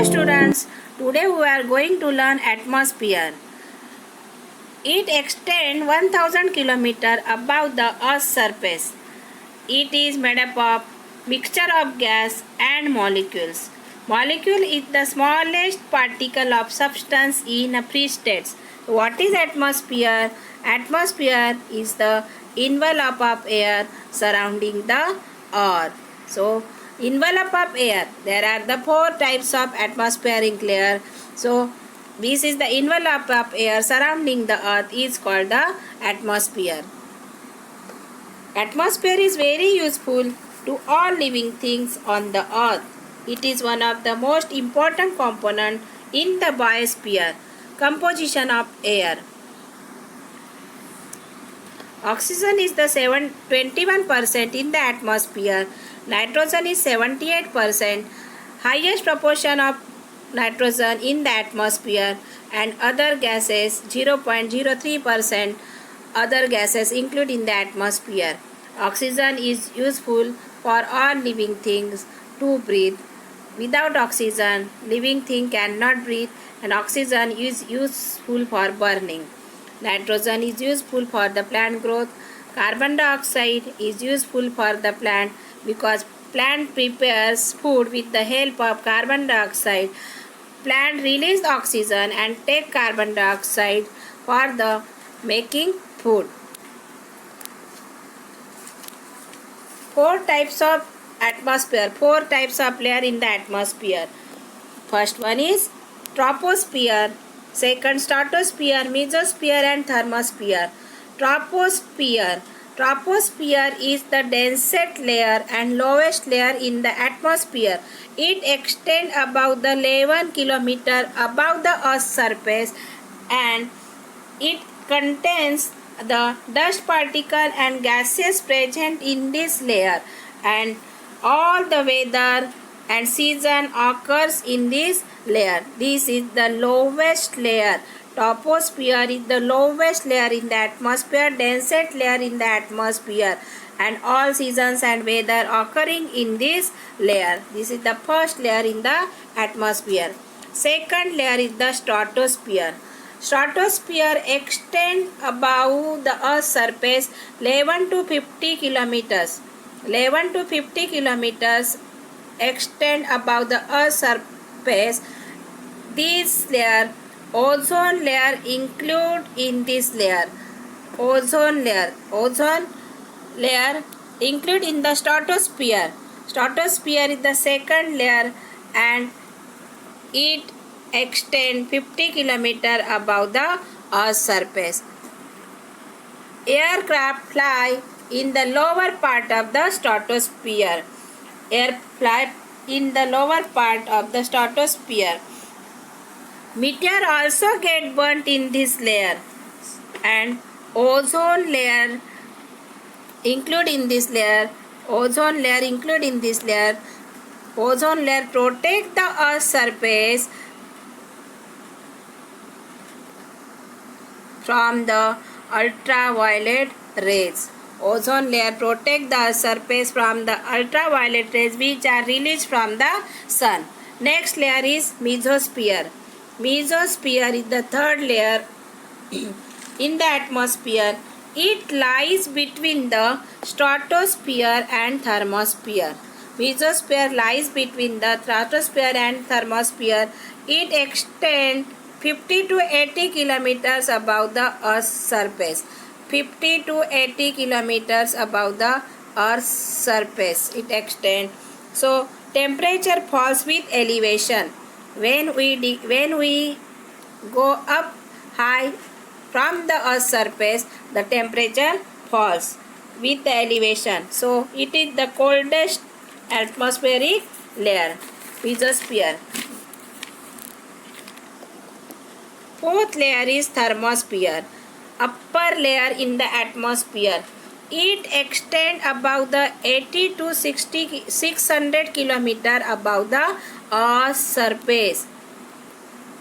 students, today we are going to learn atmosphere. It extends 1000 km above the Earth's surface. It is made up of mixture of gas and molecules. Molecule is the smallest particle of substance in a free state. What is atmosphere? Atmosphere is the envelope of air surrounding the earth. So, envelope of air. There are the four types of atmospheric layer. So, this is the envelope of air surrounding the earth is called the atmosphere. Atmosphere is very useful to all living things on the earth. It is one of the most important components in the biosphere composition of air. Oxygen is the 21% in the atmosphere. Nitrogen is 78%. Highest proportion of nitrogen in the atmosphere, and other gases 0.03%. Other gases included in the atmosphere. Oxygen is useful for all living things to breathe. Without oxygen, living thing cannot breathe, and oxygen is useful for burning. Nitrogen is useful for the plant growth. Carbon dioxide is useful for the plant because plant prepares food with the help of carbon dioxide. Plant release oxygen and take carbon dioxide for the making food. Four types of atmosphere, four types of layer in the atmosphere. First one is troposphere, second stratosphere, mesosphere and thermosphere. Troposphere. Troposphere is the densest layer and lowest layer in the atmosphere. It extends above the 11 km above the Earth's surface, and it contains the dust particle and gases present in this layer, and all the weather and season occurs in this layer. This is the lowest layer. Troposphere is the lowest layer in the atmosphere, densest layer in the atmosphere, and all seasons and weather occurring in this layer. This is the first layer in the atmosphere. Second layer is the stratosphere. Stratosphere extends above the Earth's surface 11 to 50 kilometers. 11 to 50 kilometers extend above the Earth's surface. This layer, ozone layer, include in this layer. Ozone layer include in the stratosphere. Stratosphere is the second layer, and it extend 50 km above the Earth's surface. Aircraft fly in the lower part of the stratosphere. Air fly in the lower part of the stratosphere. Meteor also get burnt in this layer, and ozone layer include in this layer. Ozone layer include in this layer. Ozone layer protect the Earth's surface from the ultraviolet rays. Ozone layer protect the surface from the ultraviolet rays which are released from the sun. Next layer is mesosphere. Mesosphere is the third layer in the atmosphere. It lies between the stratosphere and thermosphere. Mesosphere lies between the stratosphere and thermosphere. It extends 50 to 80 kilometers above the Earth's surface. 50 to 80 kilometers above the Earth's surface it extends. So temperature falls with elevation. When we go up high from the Earth's surface, the temperature falls with the elevation. So it is the coldest atmospheric layer, mesosphere. Fourth layer is thermosphere, upper layer in the atmosphere. It extends above the 80 to 600 kilometer above the Earth's surface.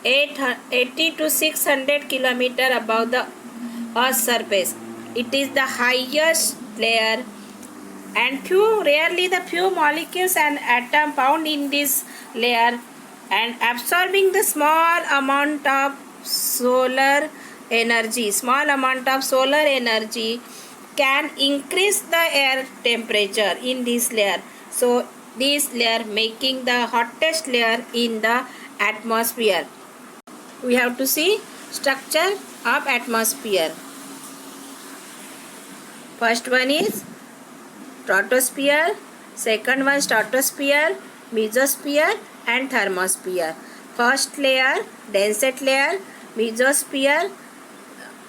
80 to 600 kilometer above the Earth's surface. It is the highest layer, and few molecules and atoms found in this layer, and absorbing the small amount of solar energy. Small amount of solar energy can increase the air temperature in this layer. So this layer making the hottest layer in the atmosphere. We have to see structure of atmosphere. First one is stratosphere, second one stratosphere, mesosphere and thermosphere. First layer, densest layer, mesosphere,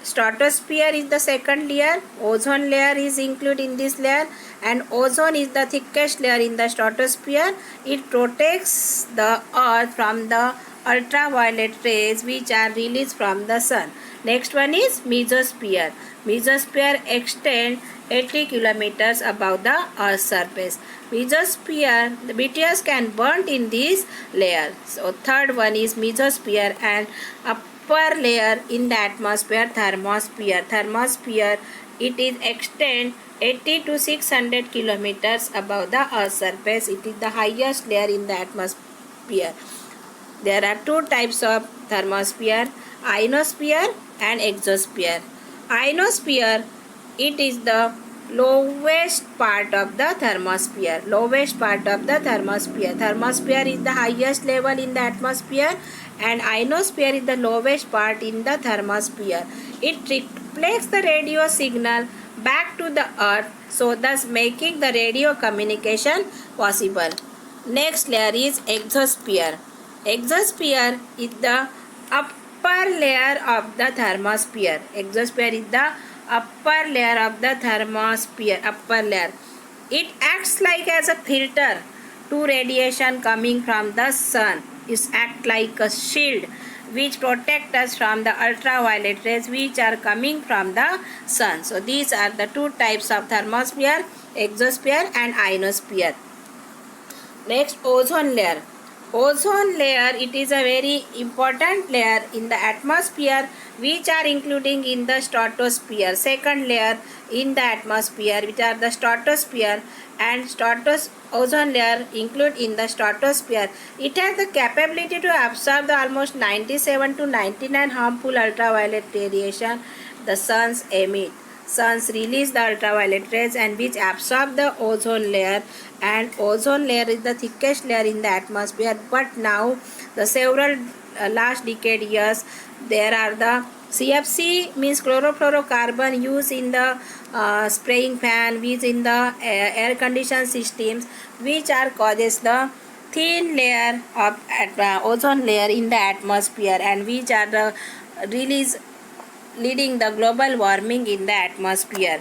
stratosphere is the second layer, ozone layer is included in this layer, and ozone is the thickest layer in the stratosphere. It protects the earth from the ultraviolet rays which are released from the sun. Next one is mesosphere. Mesosphere extends 80 kilometers above the earth's surface. Mesosphere, the meteors can burn in this layer. So third one is mesosphere, and upper layer in the atmosphere, thermosphere. Thermosphere, it is extend 80 to 600 kilometers above the earth's surface. It is the highest layer in the atmosphere. There are two types of thermosphere, ionosphere and exosphere. Ionosphere, it is the lowest part of the thermosphere. Lowest part of the thermosphere. Thermosphere is the highest level in the atmosphere, and ionosphere is the lowest part in the thermosphere. It reflects the radio signal back to the earth, so thus making the radio communication possible. Next layer is exosphere. Exosphere is the upper layer of the thermosphere. Exosphere is the upper layer of the thermosphere. Upper layer. It acts like as a filter to radiation coming from the sun. It acts like a shield which protect us from the ultraviolet rays which are coming from the sun. So these are the two types of thermosphere, exosphere and ionosphere. Next, ozone layer. Ozone layer, it is a very important layer in the atmosphere which are including in the stratosphere. Second layer in the atmosphere which are the stratosphere, and ozone layer include in the stratosphere. It has the capability to absorb the almost 97 to 99 harmful ultraviolet radiation the suns emit. Suns release the ultraviolet rays and which absorb the ozone layer, and ozone layer is the thickest layer in the atmosphere. But now the several last decade years there are the CFC means chlorofluorocarbon used in the spraying fan, which in the air conditioned systems, which are causes the thin layer of ozone layer in the atmosphere, and which are the release leading the global warming in the atmosphere.